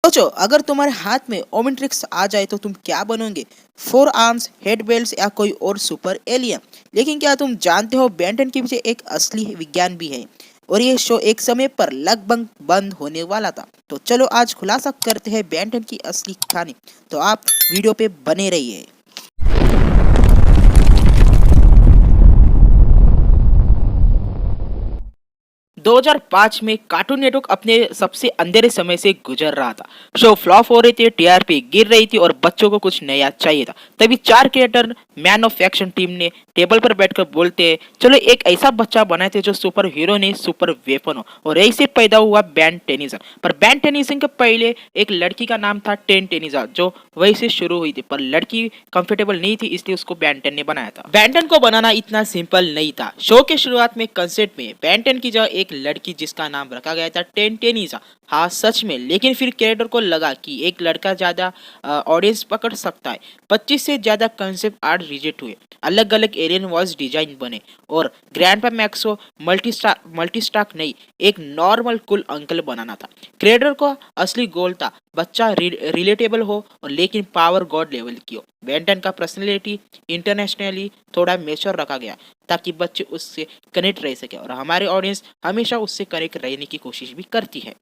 सोचो अगर तुम्हारे हाथ में ओमेंट्रिक्स आ जाए तो तुम क्या बनोगे? फोर आर्म्स, हेड बेल्ट या कोई और सुपर एलियन? लेकिन क्या तुम जानते हो बेंटन के पीछे एक असली विज्ञान भी है और ये शो एक समय पर लगभग बंद होने वाला था। तो चलो आज खुलासा करते हैं बेंटन की असली कहानी। तो आप वीडियो पे बने रहिए। 2005 में कार्टून नेटवर्क अपने सबसे अंधेरे समय से गुजर रहा था। शो फ्लॉप हो रहे थे, टीआरपी गिर रही थी और बच्चों को कुछ नया चाहिए था। तभी चार creator man of action team ने टेबल पर बैठकर बोलते हैं, चलो एक ऐसा बच्चा बनाए थे जो सुपर हीरो नहीं सुपर वेपन हो। और ऐसे पैदा हुआ बैन टेनिसन। पर बैन टेनिसन के पहले एक लड़की का नाम था टेन टेनिसा, जो वही से शुरू हुई थी। पर लड़की कंफर्टेबल नहीं थी, इसलिए उसको बैंटन ने बनाया था। बैंटन को बनाना इतना सिंपल नहीं था। शो के शुरुआत में कंसेप्ट में बैंटन की जगह एक लड़की जिसका नाम रखा गया था टेन टेनिसा। हाँ सच में, लेकिन फिर क्रिएटर को लगा कि एक लड़का ज्यादा ऑडियंस पकड़ सकता है। 25 से ज्यादा कंसेप्ट आर्ट रिजेक्ट हुए, अलग अलग एलियन वॉइस डिजाइन बने और ग्रैंडपा मैक्स को मल्टीस्टाक नहीं, एक नॉर्मल कुल अंकल बनाना था। क्रिएटर को असली गोल था बच्चा रिलेटेबल हो और लेकिन पावर गॉड लेवल की हो। बेंटन का पर्सनैलिटी इंटरनेशनली थोड़ा मेच्योर रखा गया ताकि बच्चे उससे कनेक्ट रह सके और हमारे ऑडियंस हमेशा उससे कनेक्ट रहने की कोशिश भी करती है।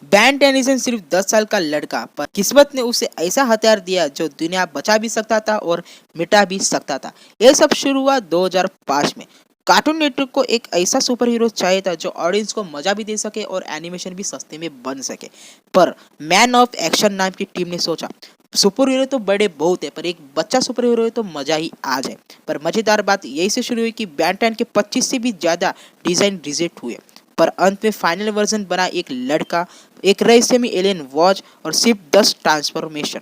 बैन टेनिसन सिर्फ 10 साल का लड़का, पर किस्मत ने उसे ऐसा हथियार दिया जो दुनिया बचा भी सकता था और मिटा भी सकता था। यह सब शुरू हुआ 2005 में। कार्टून नेटवर्क को एक ऐसा सुपर हीरो चाहिए था जो ऑडियंस को मजा भी दे सके और एनिमेशन भी सस्ते में बन सके। पर मैन ऑफ एक्शन नाम की टीम ने सोचा, सुपर हीरो तो बड़े बहुत है, पर एक बच्चा सुपर हीरो है तो मजा ही आ जाए। पर मजेदार बात यही से शुरू हुई कि बैंटन के 25 से भी ज्यादा डिजाइन रिजेक्ट हुए, पर अंत में फाइनल वर्जन बना एक लड़का, एक रहस्यमय एलियन वॉच और सिर्फ 10 ट्रांसफॉर्मेशन।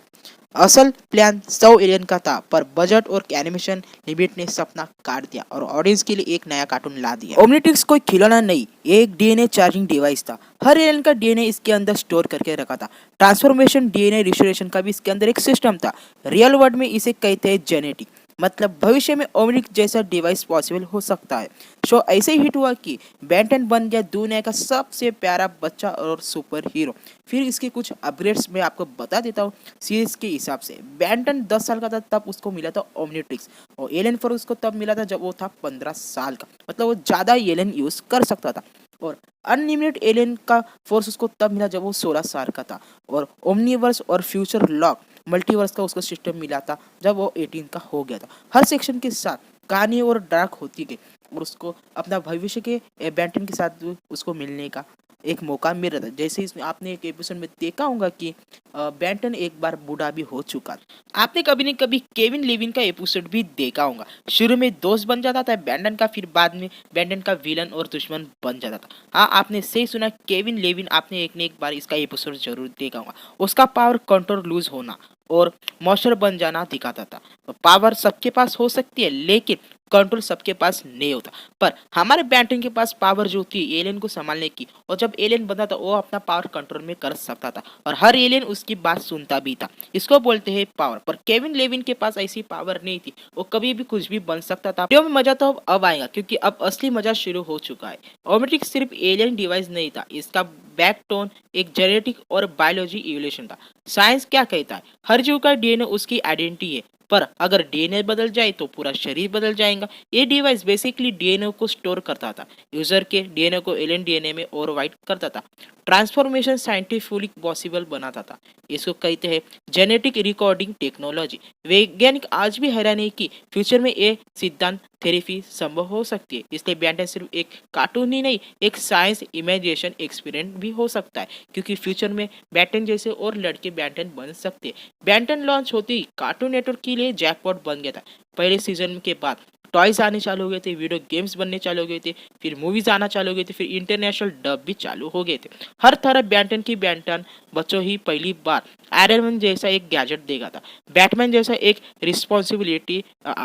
असल प्लान 100 एलियन का था, पर बजट और एनिमेशन लिमिट ने सपना काट दिया और ऑडियंस के लिए एक नया कार्टून ला दिया। ओमनिट्रिक्स कोई खिलौना नहीं, ये एक डीएनए चार्जिंग डिवाइस था। हर एलियन का डीएनए इसके अंदर स्टोर करके रखा था। ट्रांसफॉर्मेशन डीएनए रिस्टोरेशन का भी इसके अंदर एक सिस्टम था। रियल वर्ल्ड में इसे कहते हैं जेनेटिक, मतलब भविष्य में ओमनिक जैसा डिवाइस पॉसिबल हो सकता है। शो ऐसे हिट हुआ कि बेंटन बन गया दुनिया का सबसे प्यारा बच्चा और सुपर हीरो। फिर इसके कुछ अपग्रेड्स मैं आपको बता देता हूँ सीरीज के हिसाब से। बेंटन 10 साल का था तब उसको मिला था ओमनिट्रिक्स, और एलियन फोर्स उसको तब मिला था जब वो था 15 साल का, मतलब वो ज़्यादा एलियन यूज़ कर सकता था। और अनलिमिटेड एलियन का फोर्स उसको तब मिला जब वो 16 साल का था। और ओमनीवर्स और फ्यूचर लॉक मल्टीवर्स का उसको सिस्टम मिला था जब वो 18 का हो गया था। हर सेक्शन के साथ कहानी और डार्क होती गई और उसको अपना भविष्य के बेंटन के साथ उसको मिलने का एक मौका मिल रहा था। जैसे इसमें आपने एक एपिसोड में देखा होगा कि बेंटन एक बार बूढ़ा भी हो चुका था। आपने कभी न कभी केविन लेविन का एपिसोड भी देखा होगा। शुरू में दोस्त बन जाता था बेंटन का, फिर बाद में बेंटन का विलन और दुश्मन बन जाता था। हाँ आपने सही सुना, केविन लेविन। आपने एक ने एक बार इसका एपिसोड जरूर देखा होगा। उसका पावर कंट्रोल लूज होना और मॉन्स्टर बन जाना दिखाता था। पावर सबके पास हो सकती है, लेकिन कंट्रोल सबके पास नहीं होता। पर हमारे बैंटन के पास पावर जो थी एलियन को संभालने की, और जब एलियन बनता था वो अपना पावर कंट्रोल में कर सकता था और हर एलियन उसकी बात सुनता भी था। इसको बोलते हैं पावर। पर केविन लेविन के पास ऐसी पावर नहीं थी, वो कभी भी कुछ भी बन सकता था। वीडियो में मजा तो अब आएगा, क्योंकि अब असली मजा शुरू हो चुका है। ओमेटिक सिर्फ एलियन डिवाइस नहीं था, इसका बैकटोन एक जेनेटिक और बायोलॉजी इवोल्यूशन था। साइंस क्या कहता है, हर जीव का डीएनए उसकी आइडेंटिटी है, पर अगर डीएनए बदल जाए तो पूरा शरीर बदल जाएगा। ये डिवाइस बेसिकली डीएनए को स्टोर करता था, यूजर के डीएनए को एलियन डीएनए में ओवरराइट करता था। ट्रांसफॉर्मेशन साइंटिफिकली पॉसिबल बनाता था। इसको कहते हैं जेनेटिक रिकॉर्डिंग टेक्नोलॉजी। वैज्ञानिक आज भी हैरान है कि फ्यूचर में ये सिद्धांत थेरेपी संभव हो सकती है। इसलिए बैंटन सिर्फ एक कार्टून ही नहीं, एक साइंस इमेजिनेशन एक्सपेरिमेंट भी हो सकता है, क्योंकि फ्यूचर में बैंटन जैसे और लड़के बैंटन बन सकते हैं। बैंटन लॉन्च होते ही कार्टून नेटवर्क के लिए जैकपॉट बन गया था। पहले सीजन के बाद टॉयज आने चालू हो गए थे, वीडियो गेम्स बनने चालू हो गए थे, फिर मूवीज आना चालू हो गए थे, फिर इंटरनेशनल डब भी चालू हो गए थे। हर तरह बैंटन की बैंटन बच्चों ही पहली बार आयरन मैन जैसा एक गैजेट देगा था, बैटमैन जैसा एक रिस्पॉन्सिबिलिटी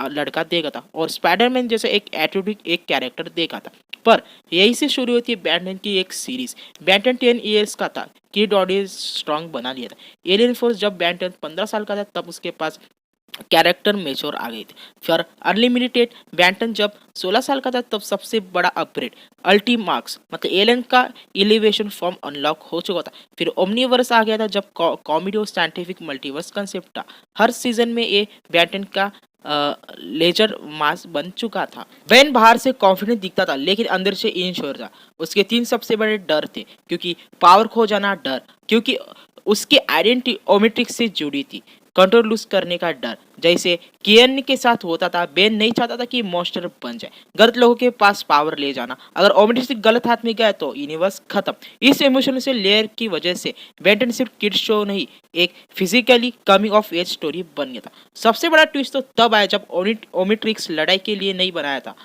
लड़का देगा था, और स्पाइडरमैन जैसा एक एटीट्यूड एक कैरेक्टर देगा था। पर यही से शुरू होती है बैंटन की एक सीरीज। बैंटन 10 ईयर्स का था, किड ऑडियंस स्ट्रॉन्ग बना लिया था। एलियन फोर्स जब बैंटन 15 साल का था तब उसके पास कैरेक्टर मेच्योर आ गए थे। फिर अनलिमिटेड बैंटन जब 16 साल का था तब सबसे बड़ा अपग्रेड अल्टीमार्क्स मतलब एलन का एलिवेशन फॉर्म अनलॉक हो चुका था। फिर ओमनीवर्स आ गया था जब कॉमेडी और साइंटिफिक मल्टीवर्स कंसेप्ट था। हर सीजन में ये बैंटन का लेजर मास बन चुका था। वैन बाहर से कॉन्फिडेंट दिखता था लेकिन अंदर से इनश्योर था। उसके 3 सबसे बड़े डर थे, क्योंकि पावर खो जाना डर, क्योंकि उसकी आइडेंटिटी ओमेट्रिक्स से जुड़ी थी, कंट्रोल लूज करने का डर, जैसे कियन के साथ होता था। बेन नहीं चाहता था कि मॉन्स्टर बन जाए, गलत लोगों के पास पावर ले जाना। अगर ओमेट्रिक्स गलत हाथ में गया तो यूनिवर्स खत्म। इस इमोशनल से लेयर की वजह से बेंटन सिर्फ किड्स शो नहीं, एक physically coming of age story बन गया था। सबसे बड़ा ट्विस्ट तो तब आया जब ओमेट्रिक्स लड़ाई के लिए नहीं बनाया था,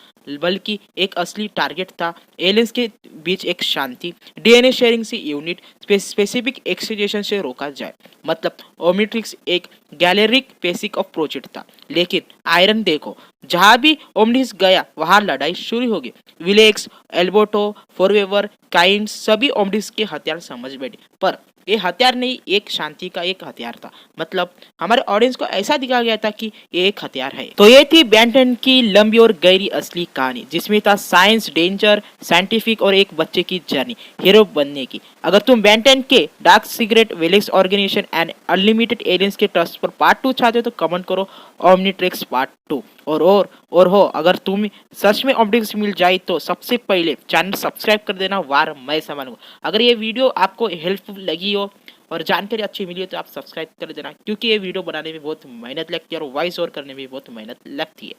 बल्कि एक असली टारगेट था। एलियंस के बीच एक शांति डीएनए शेयरिंग से यूनिट स्पेसिफिक एक्सटेंशन से रोका जाए। मतलब ओमिट्रिक्स एक गैलेरिक बेसिक ऑफ प्रोजेक्ट था। लेकिन आयरन देखो, जहां भी ओमनिस गया वहां लड़ाई शुरू होगी। विलेक्स, एल्बोटो, फॉरवेवर, काइंड सभी ओमनिस के हथियार समझ बैठे, पर ये हथियार नहीं, एक शांति का एक हथियार था। मतलब हमारे ऑडियंस को ऐसा दिखाया गया था कि ये एक हथियार है। तो ये थी बेंटन की लंबी और गहरी असली कहानी, जिसमें था साइंस, डेंजर, साइंटिफिक और एक बच्चे की जर्नी हीरो बनने की। अगर तुम बेंटन के dark secret, Vilex organisation and unlimited aliens के ट्रस्ट पर पार्ट 2 चाहते हो तो कमेंट करो ओमनीट्रिक्स पार्ट 2। और हो अगर तुम सच में ऑप्टिक्स मिल जाए तो सबसे पहले चैनल सब्सक्राइब कर देना, वार मैं संभालूंगा। अगर ये वीडियो आपको हेल्पफुल लगी हो और जानकारी अच्छी मिली हो तो आप सब्सक्राइब कर देना, क्योंकि ये वीडियो बनाने में बहुत मेहनत लगती है और वॉइस ओवर करने में बहुत मेहनत लगती है।